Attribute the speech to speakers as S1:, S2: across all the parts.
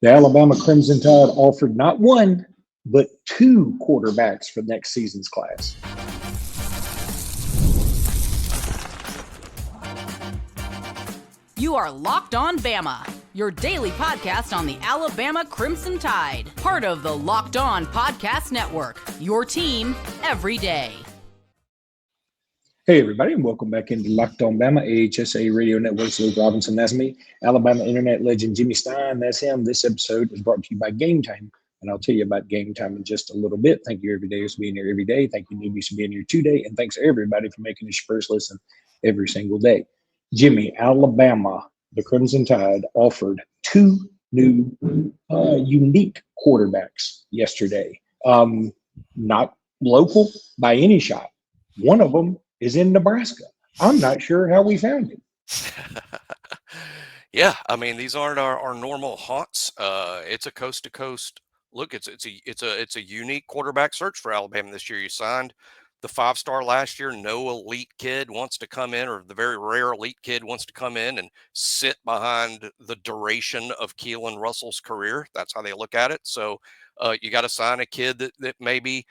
S1: The Alabama Crimson Tide offered not one, but two quarterbacks for next season's class.
S2: You are Locked On Bama, your daily podcast on the Alabama Crimson Tide, part of the Locked On Podcast Network, your team every day.
S1: Hey, everybody, and welcome back into Locked On Bama, AHSA Radio Network's Luke Robinson. That's me. Alabama internet legend Jimmy Stein. That's him. This episode is brought to you by Game Time, and I'll tell you about Game Time in just a little bit. Thank you, everydayers, for being here every day. Thank you, newbies, for being here today, and thanks, everybody, for making this your first listen every single day. Jimmy, Alabama, the Crimson Tide offered two new unique quarterbacks yesterday. Not local by any shot. One of them is in Nebraska. I'm not sure how we found him.
S3: Yeah, I mean, these aren't our normal haunts. It's a coast to coast look. It's a unique quarterback search for Alabama this year. You signed the 5-star last year. No elite kid wants to come in, or the very rare elite kid wants to come in and sit behind the duration of Keelan Russell's career. That's how they look at it. So you got to sign a kid that maybe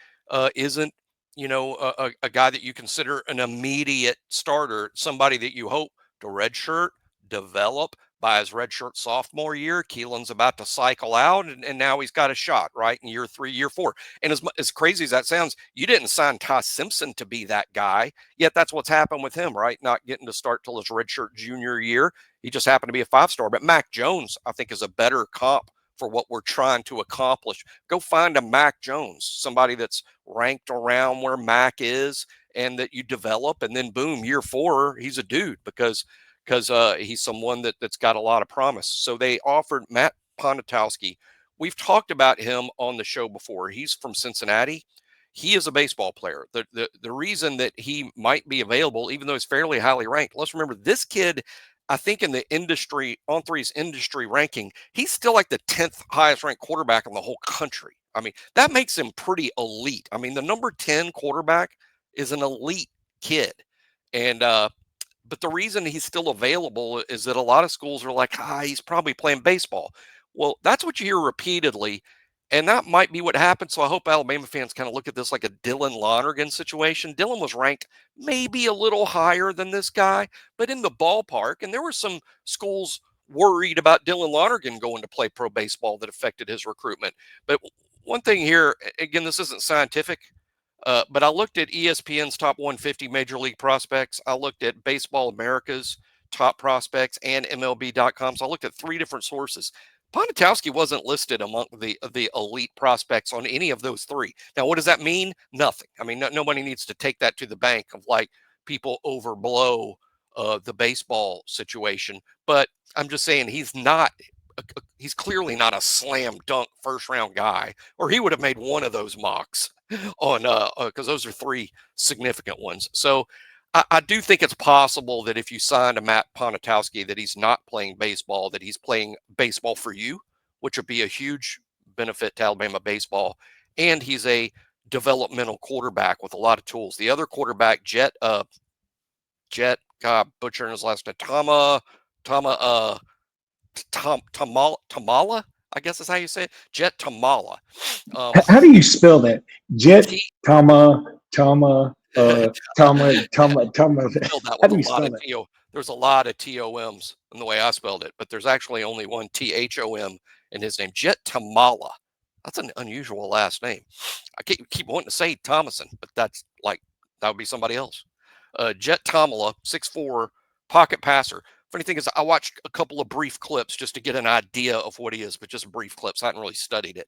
S3: isn't, a guy that you consider an immediate starter, somebody that you hope to redshirt, develop. By his redshirt sophomore year, Keelan's about to cycle out, and now he's got a shot, right, in year 3, year 4. And as crazy as that sounds, you didn't sign Ty Simpson to be that guy, yet that's what's happened with him, right? Not getting to start till his redshirt junior year. He just happened to be a 5-star. But Mac Jones, I think, is a better comp for what we're trying to accomplish. Go find a Mac Jones, somebody that's ranked around where Mac is and that you develop, and then boom, year 4, he's a dude because he's someone that's got a lot of promise. So they offered Matt Ponotowski. We've talked about him on the show before. He's from Cincinnati. He is a baseball player. The reason that he might be available, even though he's fairly highly ranked, let's remember this kid, I think in the industry, On3's industry ranking, he's still like the 10th highest ranked quarterback in the whole country. I mean, that makes him pretty elite. I mean, the number 10 quarterback is an elite kid. And, but the reason he's still available is that a lot of schools are like, he's probably playing baseball. Well, that's what you hear repeatedly, and that might be what happened. So I hope Alabama fans kind of look at this like a Dylan Lonergan situation. Dylan was ranked maybe a little higher than this guy, but in the ballpark. And there were some schools worried about Dylan Lonergan going to play pro baseball that affected his recruitment. But one thing here, again, this isn't scientific, but I looked at ESPN's top 150 major league prospects. I looked at Baseball America's top prospects and MLB.com. So I looked at 3 different sources. Ponotowski wasn't listed among the elite prospects on any of those 3. Now, what does that mean? Nothing. I mean, nobody needs to take that to the bank of like people overblow the baseball situation. But I'm just saying he's clearly not a slam dunk first round guy, or he would have made one of those mocks on because those are 3 significant ones. So I do think it's possible that if you signed a Matt Ponotowski, that he's not playing baseball, that he's playing baseball for you, which would be a huge benefit to Alabama baseball. And he's a developmental quarterback with a lot of tools. The other quarterback, God, butchering his last name, Thomalla, I guess is how you say it. Jet Thomalla.
S1: How do you spell that? Jet Tama. How do you spell that?
S3: There's a lot of TOMs in the way I spelled it, but there's actually only one THOM in his name. Jet Thomalla. That's an unusual last name. I keep wanting to say Thomason, but that would be somebody else. Jet Thomalla, 6'4", pocket passer. Funny thing is, I watched a couple of brief clips just to get an idea of what he is, but just brief clips. I hadn't really studied it.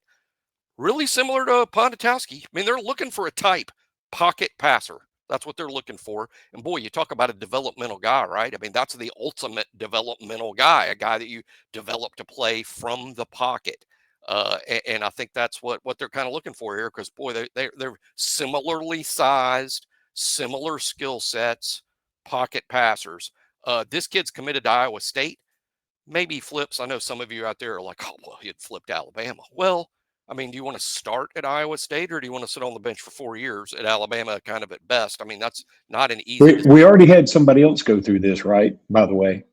S3: Really similar to Ponotowski. I mean, they're looking for a type pocket passer. That's what they're looking for. And boy, you talk about a developmental guy, right? I mean, that's the ultimate developmental guy, a guy that you develop to play from the pocket. And I think that's what they're kind of looking for here, because boy, they're similarly sized, similar skill sets, pocket passers. This kid's committed to Iowa State. Maybe he flips. I know some of you out there are like, oh, well, he had flipped Alabama. Well, I mean, do you want to start at Iowa State, or do you want to sit on the bench for 4 years at Alabama, kind of at best? I mean, that's not an easy.
S1: We already had somebody else go through this, right? By the way,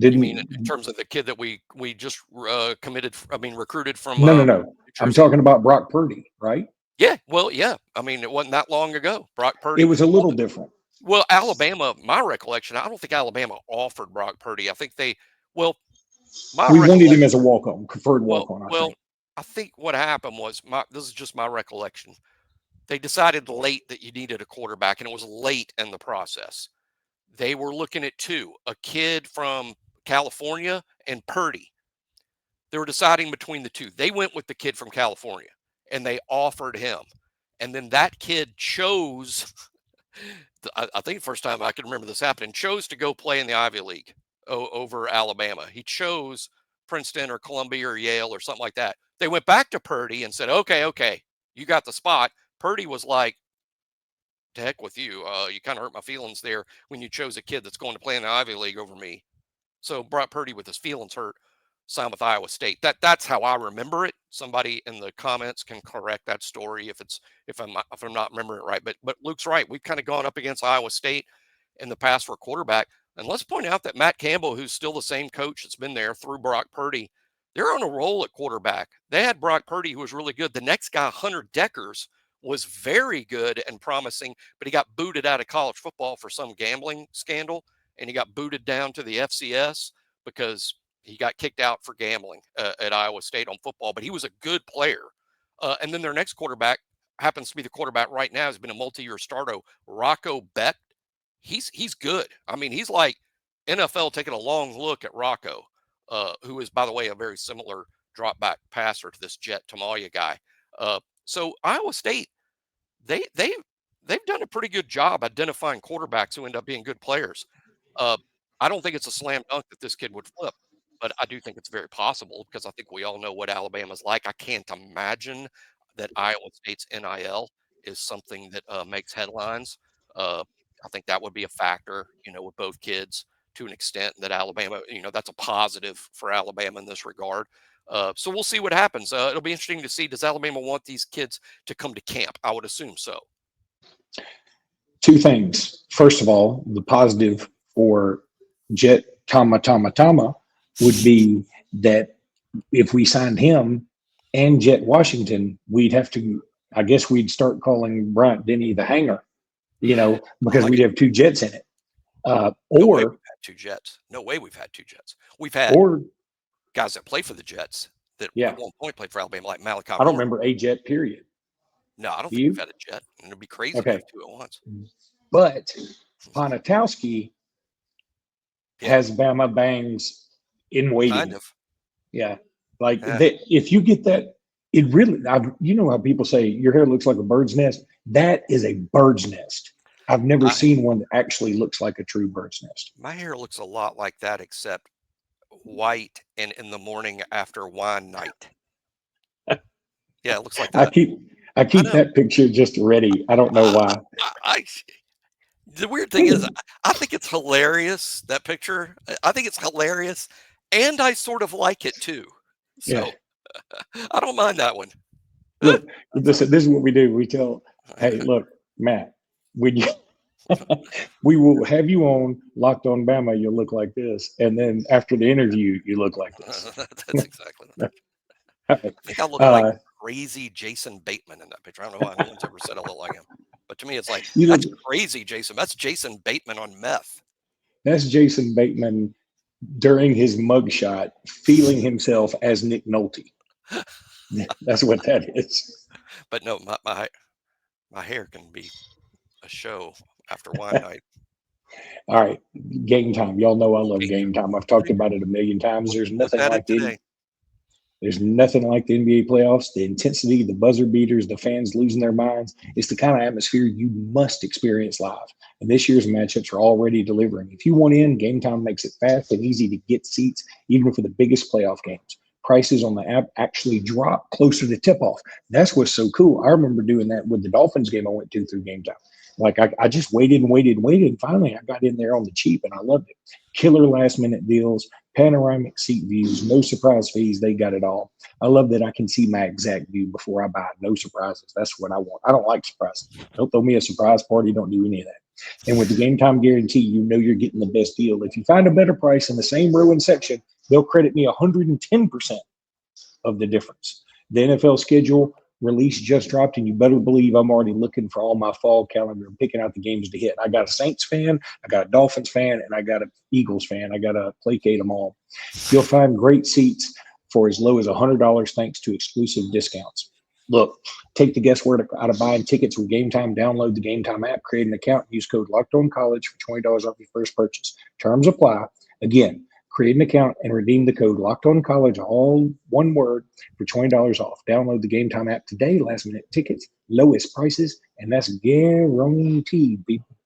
S3: You mean in terms of the kid that we just recruited from?
S1: No. I'm talking about Brock Purdy, right?
S3: Yeah, well, yeah. I mean, it wasn't that long ago. Brock Purdy.
S1: It was a little different.
S3: Well, Alabama, my recollection, I don't think Alabama offered Brock Purdy. I think we
S1: wanted him as a walk-on, preferred walk-on, I think.
S3: I think what happened was, this is just my recollection. They decided late that you needed a quarterback, and it was late in the process. They were looking at two, a kid from California and Purdy. They were deciding between the two. They went with the kid from California, and they offered him. And then that kid chose, I think the first time I can remember this happening, chose to go play in the Ivy League over Alabama. He chose Princeton or Columbia or Yale or something like that. They went back to Purdy and said, okay, you got the spot. Purdy was like, to heck with you. You kind of hurt my feelings there when you chose a kid that's going to play in the Ivy League over me. So Brock Purdy, with his feelings hurt, signed with Iowa State. That's how I remember it. Somebody in the comments can correct that story if I'm not remembering it right. But Luke's right. We've kind of gone up against Iowa State in the past for a quarterback. And let's point out that Matt Campbell, who's still the same coach that's been there through Brock Purdy, they're on a roll at quarterback. They had Brock Purdy, who was really good. The next guy, Hunter Deckers, was very good and promising, but he got booted out of college football for some gambling scandal, and he got booted down to the FCS because he got kicked out for gambling at Iowa State on football. But he was a good player. And then their next quarterback happens to be the quarterback right now. Has been a multi-year starter, Rocco Beck. He's good. I mean, he's like NFL taking a long look at Rocco, who is, by the way, a very similar drop back passer to this Jet Thomalla guy. So Iowa State, they've done a pretty good job identifying quarterbacks who end up being good players. I don't think it's a slam dunk that this kid would flip, but I do think it's very possible because I think we all know what Alabama's like. I can't imagine that Iowa State's NIL is something that makes headlines. I think that would be a factor, with both kids to an extent, that Alabama, that's a positive for Alabama in this regard. So we'll see what happens. It'll be interesting to see, does Alabama want these kids to come to camp? I would assume so.
S1: Two things. First of all, the positive for Jet Tama would be that if we signed him and Jet Washington, we'd we'd start calling Bryant Denny the hanger, because we'd have two Jets in it.
S3: No way we've had two Jets. No way we've had two Jets. We've had guys that play for the Jets that at one point played for Alabama, like Malachi.
S1: I don't remember a Jet, period.
S3: No, I don't think we've had a Jet. And it'd be crazy to have two at once.
S1: But Ponotowski has Bama bangs in waiting.
S3: Kind of.
S1: Yeah. If you get that, it really, you know how people say your hair looks like a bird's nest? That is a bird's nest. I've never seen one that actually looks like a true bird's nest.
S3: My hair looks a lot like that, except white and in the morning after wine night. Yeah, it looks like that.
S1: I keep that picture just ready. I don't know why.
S3: The weird thing is, I think it's hilarious, that picture. I think it's hilarious, and I sort of like it too. So I don't mind that one.
S1: Look, this is what we do. We tell, hey, look, Matt, we will have you on Locked On Bama. You'll look like this, and then after the interview, you look like this.
S3: That's exactly that. I think I look like crazy Jason Bateman in that picture. I don't know why no one's ever said I look like him, but to me, it's like, that's crazy, Jason. That's Jason Bateman on meth.
S1: That's Jason Bateman during his mugshot, feeling himself as Nick Nolte. That's what that is.
S3: But no, my hair can be a show after wine night.
S1: All right, game time. Y'all know I love game time. I've talked about it a million times. There's nothing like it. There's nothing like the NBA playoffs, the intensity, the buzzer beaters, the fans losing their minds. It's the kind of atmosphere you must experience live. And this year's matchups are already delivering. If you want in, Game Time makes it fast and easy to get seats, even for the biggest playoff games. Prices on the app actually drop closer to tip-off. That's what's so cool. I remember doing that with the Dolphins game I went to through Game Time. Like I just waited. And finally, I got in there on the cheap, and I loved it. Killer last-minute deals, panoramic seat views, no surprise fees. They got it all. I love that I can see my exact view before I buy. No surprises. That's what I want. I don't like surprises. Don't throw me a surprise party. Don't do any of that. And with the game time guarantee, you know you're getting the best deal. If you find a better price in the same row and section, they'll credit me 110% of the difference. The NFL schedule release just dropped, and you better believe I'm already looking for all my fall calendar and picking out the games to hit. I got a Saints fan, I got a Dolphins fan, and I got an Eagles fan. I got to placate them all. You'll find great seats for as low as $100 thanks to exclusive discounts. Look, take the guesswork out of buying tickets with Game Time. Download the Game Time app, create an account, use code LOCKEDONCollege for $20 off your first purchase. Terms apply. Again, create an account and redeem the code LOCKEDONCollege, all one word, for $20 off. Download the Game Time app today. Last minute tickets, lowest prices, and that's guaranteed, people.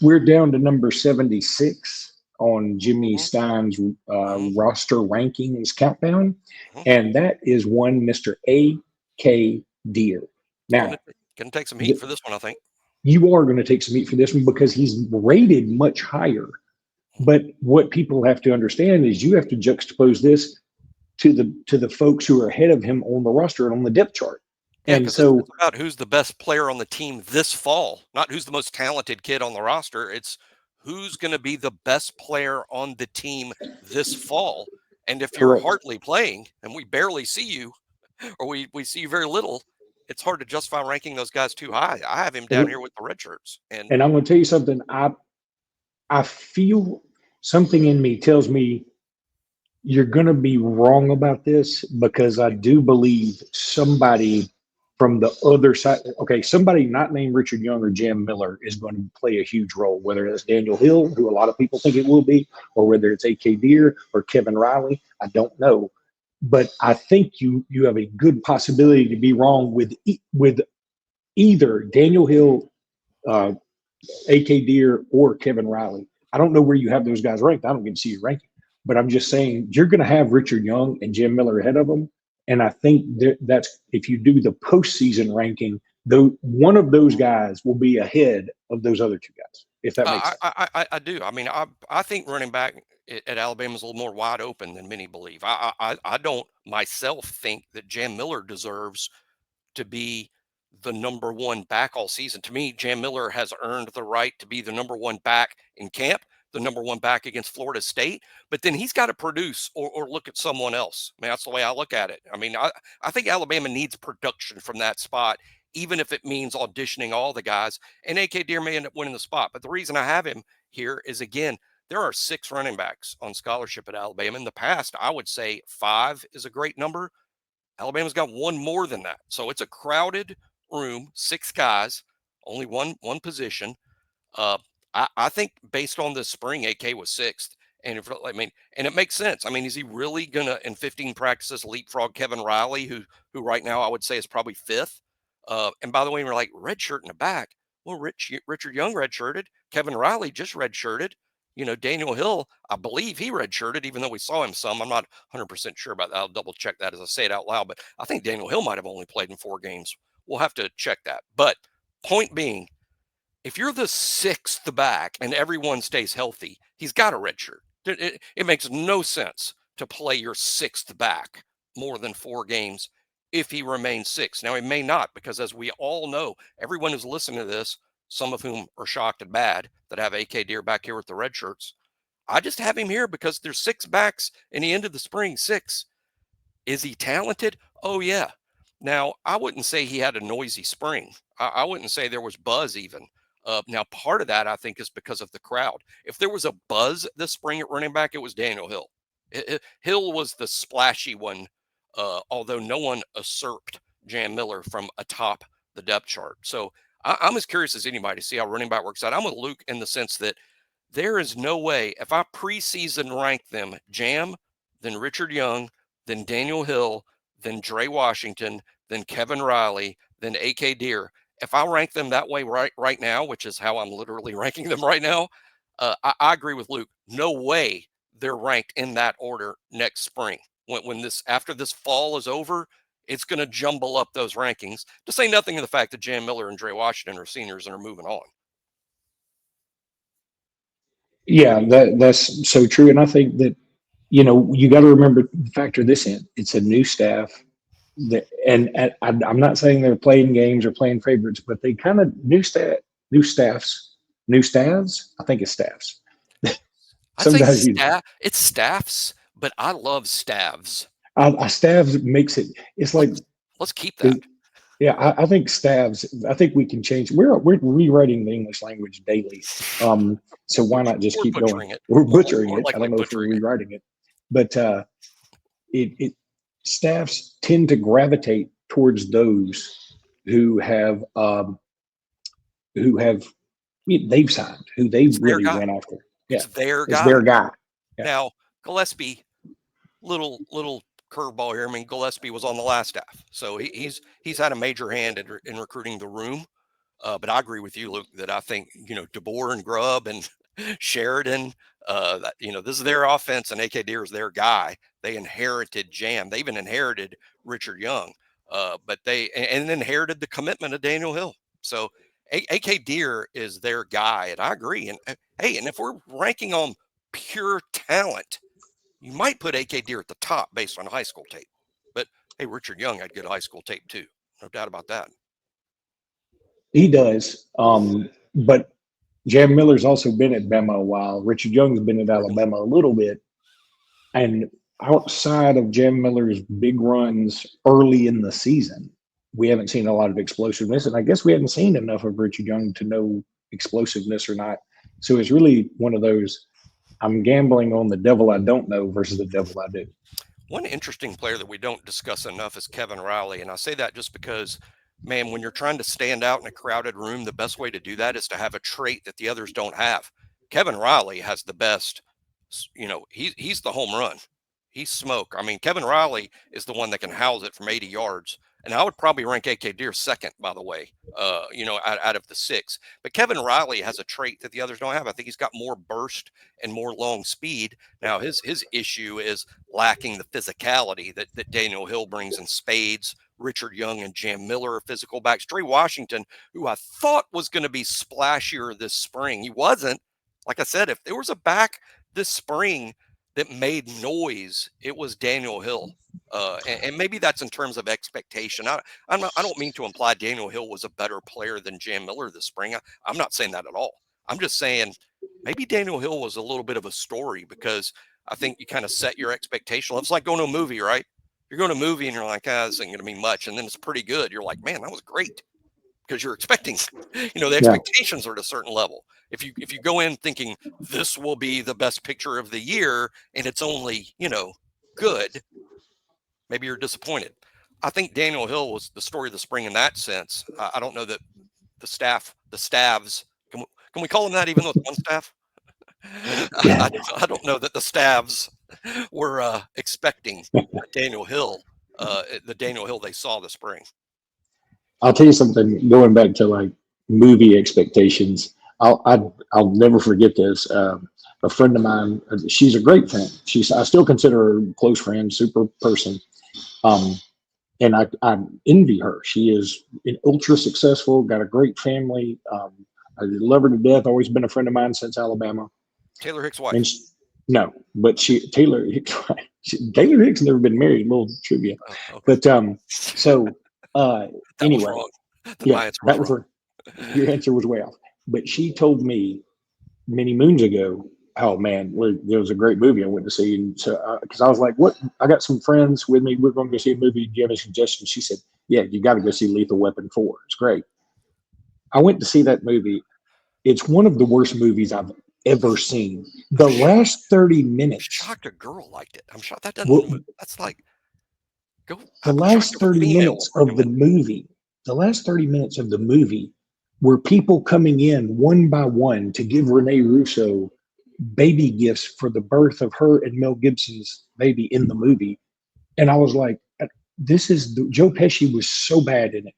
S1: We're down to number 76 on Jimmy Stein's roster rankings countdown, and that is one Mr. A.K. Deer. Now,
S3: going to take some heat for this one, I think.
S1: You are going to take some heat for this one because he's rated much higher. But what people have to understand is you have to juxtapose this to the folks who are ahead of him on the roster and on the depth chart.
S3: Yeah, and so it's about who's the best player on the team this fall, not who's the most talented kid on the roster. It's who's going to be the best player on the team this fall. And if you're hardly playing and we barely see you, or we see you very little, it's hard to justify ranking those guys too high. I have him down here with the red shirts. And
S1: I'm going to tell you something. I feel something in me tells me you're going to be wrong about this, because I do believe somebody from the other side, somebody not named Richard Young or Jam Miller is going to play a huge role, whether it's Daniel Hill, who a lot of people think it will be, or whether it's A.K. Deer or Kevin Riley. I don't know. But I think you have a good possibility to be wrong with either Daniel Hill, A.K. Deer, or Kevin Riley. I don't know where you have those guys ranked. I don't get to see your ranking. But I'm just saying you're going to have Richard Young and Jim Miller ahead of them. And I think that's, if you do the postseason ranking, one of those guys will be ahead of those other two guys, if that makes sense.
S3: I do. I mean, I think running back at Alabama is a little more wide open than many believe. I don't myself think that Jam Miller deserves to be the number one back all season. To me, Jam Miller has earned the right to be the number one back in camp, the number one back against Florida State, but then he's got to produce or look at someone else. I mean, that's the way I look at it. I mean, I think Alabama needs production from that spot, even if it means auditioning all the guys. And A.K. Deer may end up winning the spot. But the reason I have him here is, again, there are 6 running backs on scholarship at Alabama. In the past, I would say 5 is a great number. Alabama's got 1 more than that. So it's a crowded room, 6 guys, only one position. I think based on this spring, AK was 6th. And and it makes sense. I mean, is he really gonna in 15 practices leapfrog Kevin Riley, who right now I would say is probably 5th? And by the way, we're like red shirt in the back. Well, Richard Young redshirted. Kevin Riley just redshirted. Daniel Hill, I believe he redshirted, even though we saw him some. I'm not 100% sure about that. I'll double check that as I say it out loud. But I think Daniel Hill might have only played in 4 games. We'll have to check that. But point being, if you're the 6th back and everyone stays healthy, he's got a redshirt. It makes no sense to play your 6th back more than 4 games if he remains 6. Now, he may not, because as we all know, everyone who's listening to this, some of whom are shocked and bad that have A.K. Deer back here with the red shirts, I just have him here because there's 6 backs in the end of the spring, 6. Is he talented? Oh, yeah. Now, I wouldn't say he had a noisy spring. I wouldn't say there was buzz even. Now, part of that, I think, is because of the crowd. If there was a buzz this spring at running back, it was Daniel Hill. Hill was the splashy one, although no one usurped Jam Miller from atop the depth chart. So I'm as curious as anybody to see how running back works out. I'm with Luke in the sense that there is no way, if I preseason rank them, Jam, then Richard Young, then Daniel Hill, then Dre Washington, then Kevin Riley, then A.K. Deer, if I rank them that way right now, which is how I'm literally ranking them right now, I agree with Luke. No way they're ranked in that order next spring. After this fall is over, it's going to jumble up those rankings, to say nothing of the fact that Jam Miller and Dre Washington are seniors and are moving on.
S1: Yeah, that's so true. And I think that, you got to factor this in. It's a new staff. and I'm not saying they're playing games or playing favorites, but they kind of new staffs. I think it's staffs.
S3: I'd say
S1: Sometimes
S3: it's staffs, but I love stavs.
S1: staffs makes it. It's like
S3: let's keep that.
S1: Yeah, I think staffs. I think we can change. We're rewriting the English language daily. So why not just keep going? We're butchering it. I don't know if we're rewriting it, but it staffs tend to gravitate towards those who have they've signed, who they really went after. Yeah,
S3: it's their guy.
S1: It's their guy.
S3: Yeah. Now Gillespie, little curveball here. I mean, Gillespie was on the last staff, so he's had a major hand in recruiting the room. But I agree with you, Luke, that I think DeBoer and Grubb and Sheridan, that this is their offense, and AK Deer is their guy. They inherited Jam. They even inherited Richard Young, but they inherited the commitment of Daniel Hill. So AK Deer is their guy, and I agree. And hey, and if we're ranking on pure talent, you might put AK Deer at the top based on high school tape. But hey, Richard Young had good high school tape too. No doubt about that.
S1: He does. But Jam Miller's also been at Bama a while. Richard Young's been at Alabama a little bit. And outside of Jam Miller's big runs early in the season, we haven't seen a lot of explosiveness. And I guess we haven't seen enough of Richard Young to know explosiveness or not. So it's really one of those, I'm gambling on the devil I don't know versus the devil I do.
S3: One interesting player that we don't discuss enough is Kevin Riley. And I say that just because, man, when you're trying to stand out in a crowded room, the best way to do that is to have a trait that the others don't have. Kevin Riley has the best, he's the home run. He's smoke. I mean, Kevin Riley is the one that can house it from 80 yards. And I would probably rank AK Deer second, by the way, out of the six. But Kevin Riley has a trait that the others don't have. I think he's got more burst and more long speed. Now, his issue is lacking the physicality that Daniel Hill brings in spades. Richard Young and Jam Miller are physical backs. Trey Washington, who I thought was going to be splashier this spring, he wasn't. Like I said, if there was a back this spring that made noise, it was Daniel Hill. And maybe that's in terms of expectation. I don't mean to imply Daniel Hill was a better player than Jam Miller this spring. I'm not saying that at all. I'm just saying maybe Daniel Hill was a little bit of a story because I think you kind of set your expectation. It's like going to a movie, right? You're going to a movie and you're like, this ain't going to be much. And then it's pretty good. You're like, man, that was great. Because you're expecting, the expectations are at a certain level. If you go in thinking this will be the best picture of the year and it's only, good, maybe you're disappointed. I think Daniel Hill was the story of the spring in that sense. I don't know that the staffs, can we call them that even though it's one staff? I don't know that the staffs were expecting Daniel Hill, the Daniel Hill they saw this spring.
S1: I'll tell you something, going back to like movie expectations, I'll never forget this. A friend of mine, she's a great friend. I still consider her a close friend, super person. And I envy her. She is ultra successful, got a great family. I love her to death, always been a friend of mine since Alabama.
S3: Taylor Hicks' wife.
S1: And no, but Taylor Hicks never been married, a little trivia. Oh, okay. But anyway, that was her. Your answer was way off. But she told me many moons ago, oh man, there was a great movie I went to see. And so, because I was like, what? I got some friends with me. We're going to go see a movie. Do you have any suggestions? She said, yeah, you got to go see Lethal Weapon 4. It's great. I went to see that movie. It's one of the worst movies I've ever seen. The last 30 minutes.
S3: I'm shocked a girl liked it. I'm shocked that doesn't. That's like.
S1: The last 30 minutes of the movie. The last 30 minutes of the movie were people coming in one by one to give Rene Russo baby gifts for the birth of her and Mel Gibson's baby in the movie. And I was like, Joe Pesci was so bad in it.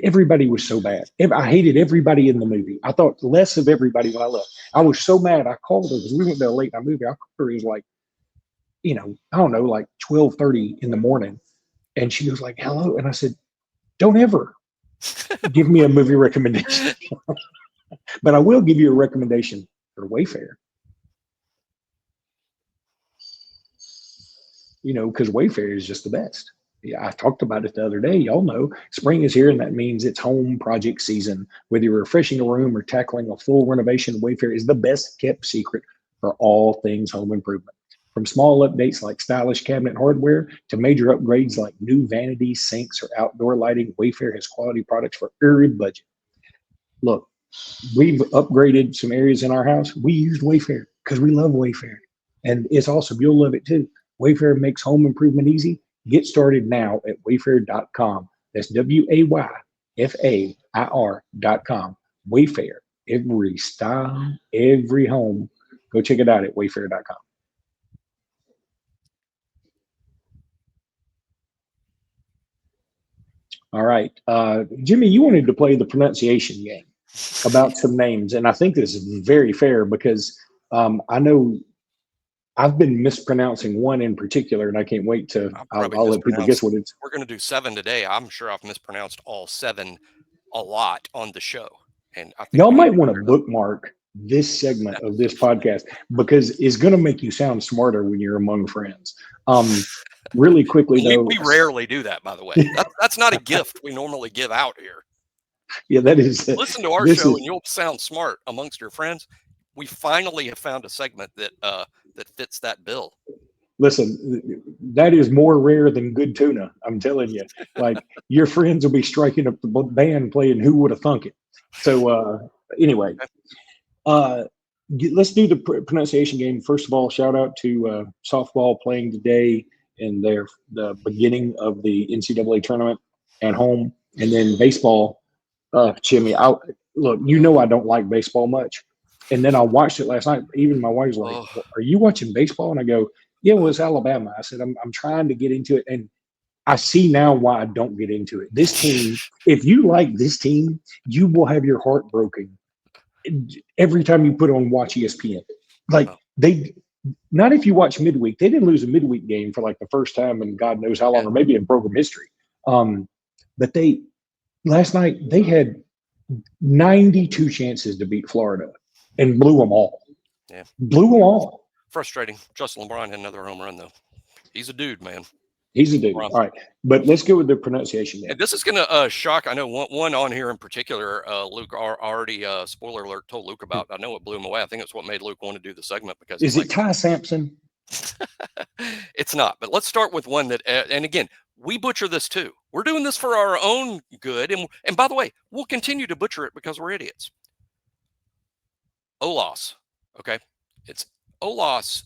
S1: Everybody was so bad. I hated everybody in the movie. I thought less of everybody when I left. I was so mad. I called her because we went to a late night movie. I called her. It was like, I don't know, like 12:30 in the morning. And she was like, hello. And I said, don't ever give me a movie recommendation. But I will give you a recommendation for Wayfair. Because Wayfair is just the best. Yeah, I talked about it the other day. Y'all know spring is here, and that means it's home project season. Whether you're refreshing a room or tackling a full renovation, Wayfair is the best kept secret for all things home improvement. From small updates like stylish cabinet hardware to major upgrades like new vanities, sinks, or outdoor lighting, Wayfair has quality products for every budget. Look, we've upgraded some areas in our house. We used Wayfair because we love Wayfair. And it's awesome. You'll love it too. Wayfair makes home improvement easy. Get started now at wayfair.com. That's WAYFAIR.com. Wayfair, every style, every home. Go check it out at wayfair.com. All right. Jimmy, you wanted to play the pronunciation game about some names. And I think this is very fair because I know I've been mispronouncing one in particular, and I can't wait to.
S3: I've probably
S1: I'll let people guess
S3: mispronounced.
S1: what it's.
S3: We're going to do 7 today. I'm sure I've mispronounced all 7 a lot on the show, and I think
S1: Y'all
S3: we need
S1: might
S3: to
S1: want to
S3: clear it up.
S1: bookmark this segment of this podcast because it's going to make you sound smarter when you're among friends. Really quickly though,
S3: We rarely do that, by the way. That's not a gift we normally give out here.
S1: yeah, that is.
S3: Listen to our
S1: This
S3: show,
S1: is.
S3: and you'll sound smart amongst your friends. We finally have found a segment that that fits that bill.
S1: Listen, that is more rare than good tuna. I'm telling you. Like your friends will be striking up the band playing "Who Would Have Thunk It." So anyway, Uh, let's do the pronunciation game. First of all, shout out to softball playing today in the beginning of the NCAA tournament at home, and then baseball. Jimmy, look, you know I don't like baseball much, and then I watched it last night. Even my wife's like,
S3: Oh,
S1: well, "Are you watching baseball?" And I go, "Yeah, well, it's Alabama." I said, "I'm trying to get into it," and I see now why I don't get into it. This team, if you like this team, you will have your heart broken every time you put on watch ESPN. Like
S3: oh,
S1: they not if you watch midweek, they didn't lose a midweek game for like the first time in God knows how long,
S3: yeah,
S1: or maybe in program history. But they last night they had 92 chances to beat Florida and blew them all.
S3: yeah.
S1: Blew them all.
S3: Frustrating. Justin LeBron had another home run though. He's a dude, man.
S1: He's a dude.
S3: LeBron.
S1: All right, but let's go with the pronunciation
S3: And
S1: game.
S3: this is going to shock. I know one on here in particular. Luke already spoiler alert told Luke about. I know it blew him away. I think it's what made Luke want to do the segment because he's
S1: Is it
S3: like,
S1: Ty Sampson?
S3: it's not. But let's start with one that. And again, we butcher this too. We're doing this for our own good. And by the way, we'll continue to butcher it because we're idiots. Olaus. Okay, it's Olaus.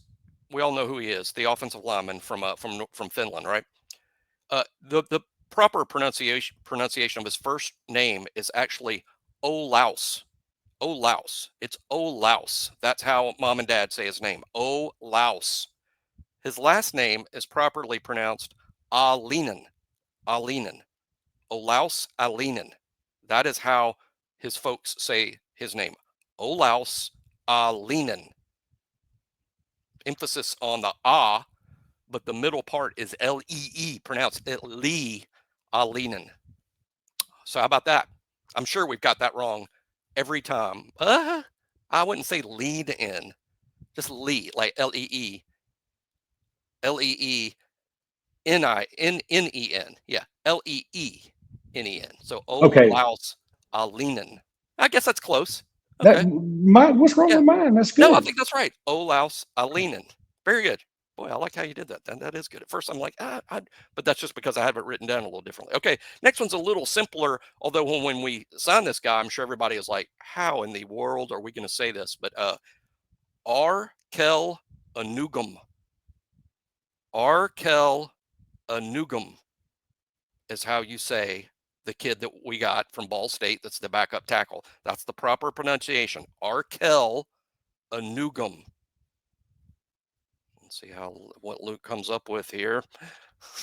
S3: We all know who he is. The offensive lineman from Finland, right? The proper pronunciation of his first name is actually Olaus. Olaus. It's Olaus. That's how mom and dad say his name. Olaus. His last name is properly pronounced Alienen. Alienen. Olaus Alienen. That is how his folks say his name. Olaus Alienen. Emphasis on the ah, but the middle part is Lee, pronounced Lee Alienen. So how about that? I'm sure we've got that wrong every time. I wouldn't say lead in, just Lee, like Lee, Leenen. Yeah, Leenen. So
S1: Okay,
S3: Olaus Alienen. I guess that's close.
S1: that
S3: Okay.
S1: what's wrong
S3: Yeah.
S1: with mine? That's
S3: No, I
S1: good.
S3: think that's right. Olaus Alienen. Very good. Boy, I like how you did that. That is good. At first, I'm like, but that's just because I have it written down a little differently. Okay, next one's a little simpler. Although when we sign this guy, I'm sure everybody is like, how in the world are we going to say this? But Arkel Anugum. Arkel Anugum is how you say the kid that we got from Ball State. That's the backup tackle. That's the proper pronunciation. Arkel Anugum. See what Luke comes up with here.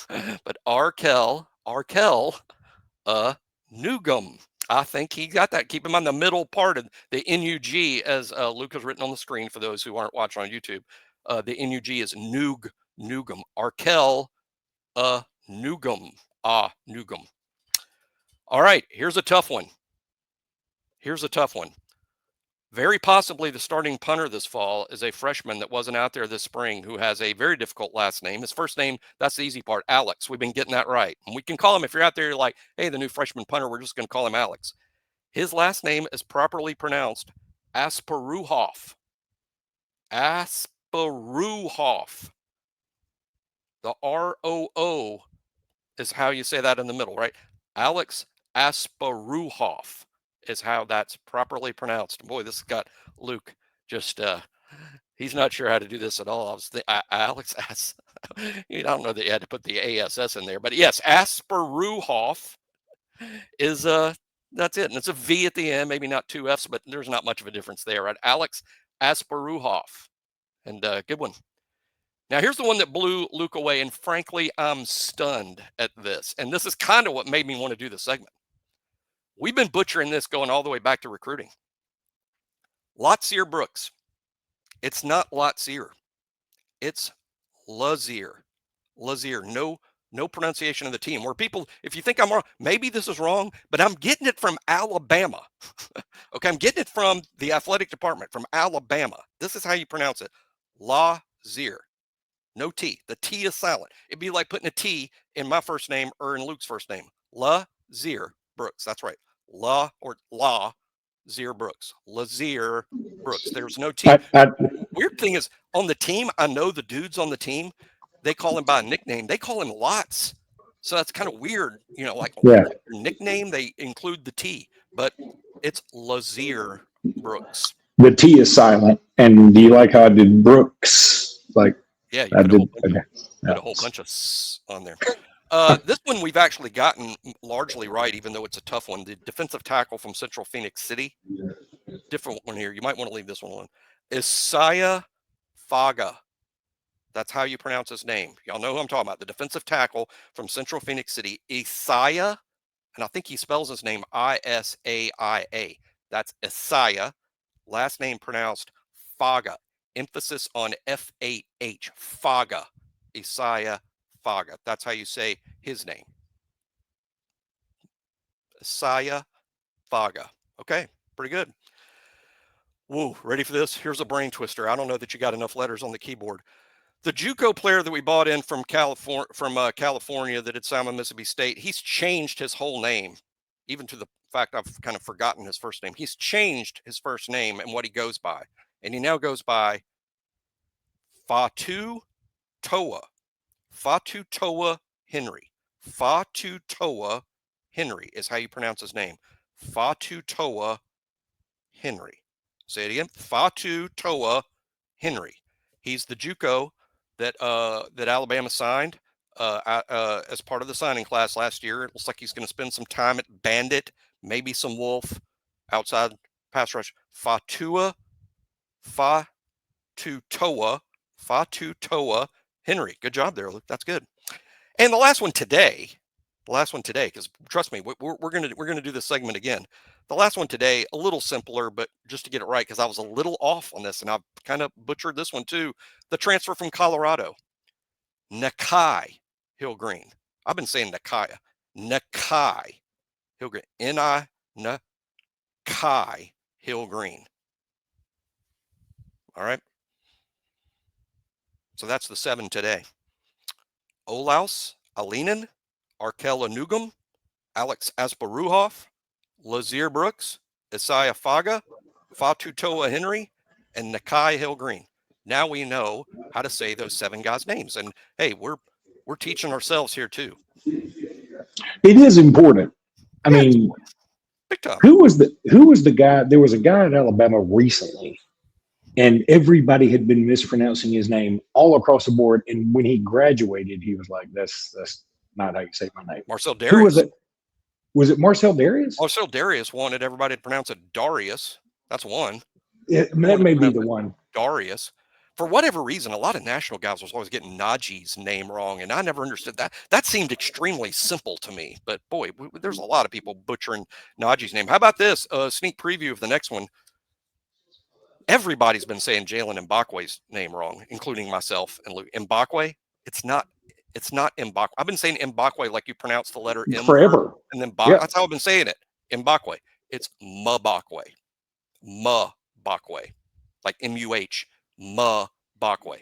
S3: But Arkel Nugum. I think he got that. Keep him on the middle part of the NUG, as Luke has written on the screen for those who aren't watching on YouTube. The NUG is Nugum. Arkel Nugum. Nugum. All right, here's a tough one. Very possibly the starting punter this fall is a freshman that wasn't out there this spring who has a very difficult last name. His first name, that's the easy part, Alex. We've been getting that right. And we can call him, if you're out there, you're like, hey, the new freshman punter, we're just going to call him Alex. His last name is properly pronounced Asparuhoff. Asparuhoff. The R-O-O is how you say that in the middle, right? Alex Asparuhoff is how that's properly pronounced. Boy, this has got Luke just, he's not sure how to do this at all. Alex, I don't know that you had to put the ASS in there, but yes, Asparuhoff is, that's it. And it's a V at the end, maybe not two Fs, but there's not much of a difference there, right? Alex Asparuhoff. And good one. Now, here's the one that blew Luke away, and frankly, I'm stunned at this. And this is kind of what made me want to do the segment. We've been butchering this going all the way back to recruiting. Lazier Brooks. It's not Lazier. It's Lazier. Lazier. No pronunciation of the team. Where people, if you think I'm wrong, maybe this is wrong, but I'm getting it from Alabama. Okay, I'm getting it from the athletic department, from Alabama. This is how you pronounce it. Lazier. No T. The T is silent. It'd be like putting a T in my first name or in Luke's first name. Lazier Brooks. That's right. Lazier Brooks. Lazier Brooks. There's no T. Weird thing is, on the team, I know the dudes on the team, they call him by a nickname. They call him Lots. So that's kind of weird. You know, like their nickname, they include the T. But it's Lazier Brooks.
S1: The T is silent. And do you like how I did Brooks? Like,
S3: yeah, you put a whole bunch of S on there. This one we've actually gotten largely right, even though it's a tough one. The defensive tackle from Central Phoenix City. Different one here. You might want to leave this one alone. Isaiah Faga. That's how you pronounce his name. Y'all know who I'm talking about. The defensive tackle from Central Phoenix City. Isaiah, and I think he spells his name I-S-A-I-A. That's Isaiah. Last name pronounced Faga. Emphasis on F-A-H. Faga. Isaiah Faga. That's how you say his name. Isaiah Faga. Okay, pretty good. Whoa, ready for this? Here's a brain twister. I don't know that you got enough letters on the keyboard. The JUCO player that we bought in from California that had signed with Mississippi State, he's changed his whole name, even to the fact I've kind of forgotten his first name. He's changed his first name and what he goes by. And he now goes by Fatu Toa. Fatu Toa Henry. Fatu Toa Henry is how you pronounce his name. Fatu Toa Henry. Say it again. Fatu Toa Henry. He's the JUCO that Alabama signed as part of the signing class last year. It looks like he's going to spend some time at Bandit, maybe some Wolf, outside pass rush. Fatu Toa Henry. Good job there, Luke. That's good. And the last one today, because trust me, we're gonna do this segment again. The last one today, a little simpler, but just to get it right, because I was a little off on this, and I've kind of butchered this one too. The transfer from Colorado, Nakai Hillgreen. I've been saying Nakaya. Nakai Hillgreen. Nakai Hillgreen. All right. So that's the 7 today. Olaus, Alienen, Arkella Nugum, Alex Asparuhoff, Lazier Brooks, Isaiah Faga, Fatu Toa Henry, and Nakai Hillgreen. Now we know how to say those 7 guys' names. And hey, we're teaching ourselves here too.
S1: It is important. I mean,
S3: big time.
S1: Who was the guy? There was a guy in Alabama recently, and everybody had been mispronouncing his name all across the board. And when he graduated, he was like, "That's not how you say my name."
S3: Marcel Darius.
S1: Who was it? Was it Marcel Darius?
S3: Marcel Darius wanted everybody to pronounce it Darius. That's one.
S1: That may be the one.
S3: Darius. For whatever reason, a lot of national guys was always getting Najee's name wrong, and I never understood that. That seemed extremely simple to me. But boy, there's a lot of people butchering Najee's name. How about this? Sneak preview of the next one. Everybody's been saying Jalen Mbakwe's name wrong, including myself and Luke. Mbakwe, it's not Mbakwe. I've been saying Mbakwe like you pronounce the letter M
S1: forever.
S3: And then That's how I've been saying it. Mbakwe. It's Mbakwe. Bakwe, like M-U-H, Bakwe.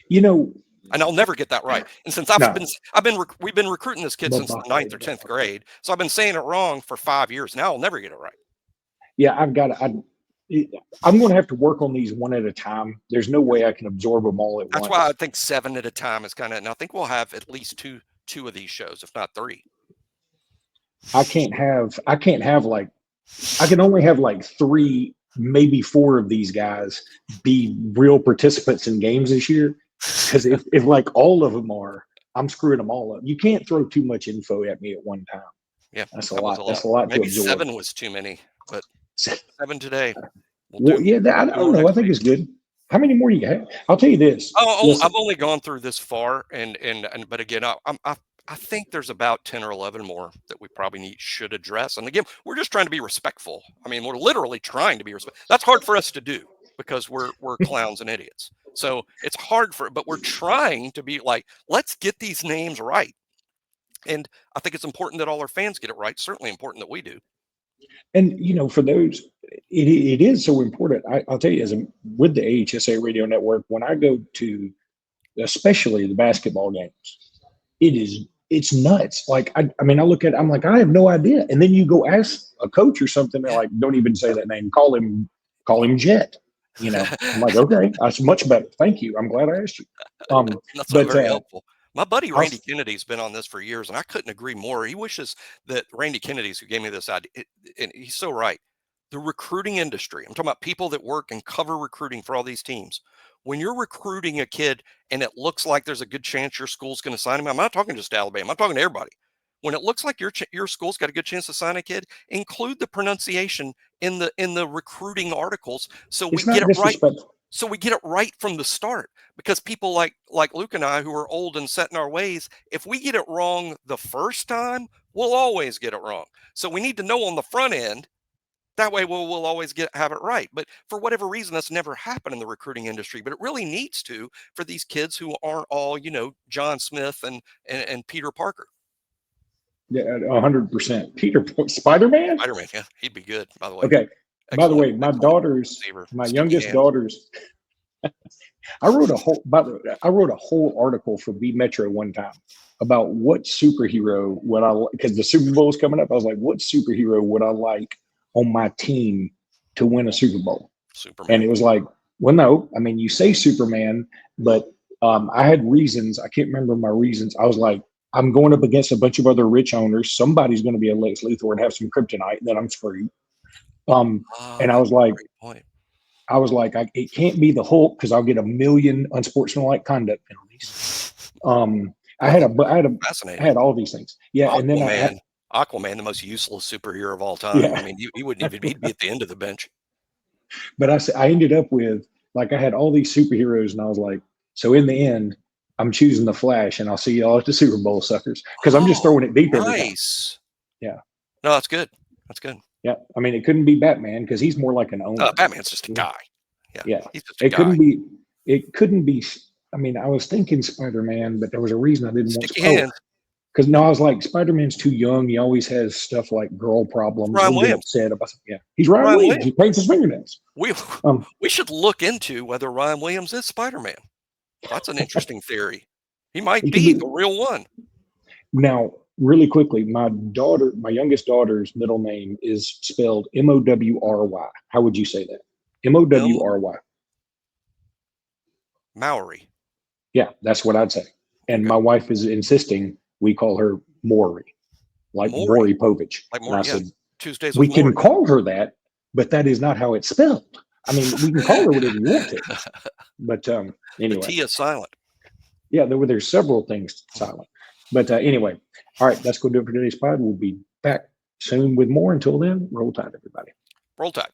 S1: You know,
S3: and I'll never get that right. And since we've been recruiting this kid since the 9th or 10th grade, so I've been saying it wrong for 5 years now. I'll never get it right.
S1: Yeah, I'm going to have to work on these one at a time. There's no way I can absorb them all at once.
S3: That's why I think 7 at a time is kind of, and I think we'll have at least two of these shows, if not 3.
S1: I can only have like 3, maybe 4 of these guys be real participants in games this year. Because if like all of them are, I'm screwing them all up. You can't throw too much info at me at one time.
S3: Yeah,
S1: that's a lot. That's a lot.
S3: Maybe
S1: to absorb.
S3: 7 was too many, but 7 today.
S1: Well, yeah, I don't know. I think it's good. How many more do you have? I'll tell you this.
S3: I've only gone through this far, but again, I think there's about 10 or 11 more that we probably should address. And again, we're just trying to be respectful. I mean, we're literally trying to be respectful. That's hard for us to do because we're clowns and idiots. So it's hard but we're trying to be like, let's get these names right. And I think it's important that all our fans get it right. Certainly important that we do.
S1: And, for those, it is so important. I'll tell you, with the AHSA radio network, when I go to, especially the basketball games, it's nuts. Like, I look at it, I'm like, I have no idea. And then you go ask a coach or something, they're like, don't even say that name. Call him Jet. I'm like, okay, that's much better. Thank you. I'm glad I asked you.
S3: That's not very helpful. My buddy Randy Kennedy's been on this for years, and I couldn't agree more. He wishes that Randy Kennedy's who gave me this idea, and he's so right. The recruiting industry, I'm talking about people that work and cover recruiting for all these teams. When you're recruiting a kid and it looks like there's a good chance your school's going to sign him, I'm not talking just to Alabama, I'm talking to everybody. When it looks like your school's got a good chance to sign a kid, include the pronunciation in the recruiting articles so we get it right. So we get it right from the start. Because people like Luke and I, who are old and set in our ways, if we get it wrong the first time, we'll always get it wrong. So we need to know on the front end. That way we'll always have it right. But for whatever reason, that's never happened in the recruiting industry. But it really needs to for these kids who aren't all, John Smith and Peter Parker.
S1: Yeah, 100%. Peter Spider-Man?
S3: Spider-Man, yeah, he'd be good, by the way.
S1: Okay. By the way, my youngest daughters, I wrote a whole article for B Metro one time about what superhero would I like, because the Super Bowl is coming up. I was like, what superhero would I like on my team to win a Super Bowl?
S3: Superman.
S1: And it was like, well, no, you say Superman, but I had reasons. I can't remember my reasons. I was like, I'm going up against a bunch of other rich owners. Somebody's going to be a Lex Luthor and have some kryptonite, and then I'm screwed. And I was like, it can't be the Hulk because I'll get 1 million unsportsmanlike conduct penalties. I had all these things. Yeah,
S3: Aquaman,
S1: and then
S3: Aquaman, the most useless superhero of all time.
S1: Yeah.
S3: He wouldn't even he'd be at the end of the bench.
S1: But I ended up with I had all these superheroes, and I was like, so in the end, I'm choosing the Flash, and I'll see y'all at the Super Bowl, suckers, because I'm just throwing it deep every time.
S3: Nice.
S1: Yeah.
S3: No, that's good. That's good.
S1: Yeah, it couldn't be Batman because he's more like an owner.
S3: Batman's just a guy.
S1: Yeah.
S3: He's just a guy.
S1: Couldn't be. I was thinking Spider-Man, but there was a reason I didn't want
S3: to.
S1: Because I was like, Spider-Man's too young. He always has stuff like girl problems.
S3: Ryan Williams.
S1: He's Ryan Williams. He paints his fingernails.
S3: We should look into whether Ryan Williams is Spider-Man. That's an interesting theory. He might be the real one.
S1: Now, really quickly, my youngest daughter's middle name is spelled Mowry. How would you say that? Mowry.
S3: Maori.
S1: Yeah, that's what I'd say. And my wife is insisting we call her Maury, like Maury Povich.
S3: Like Maury,
S1: I said,
S3: Tuesdays
S1: we can call her that, but that is not how it's spelled. We can call her whatever you want to. But anyway.
S3: The T is silent.
S1: Yeah, there's several things silent. But anyway, all right, that's going to do it for today's pod. We'll be back soon with more. Until then, roll tide, everybody.
S3: Roll tide.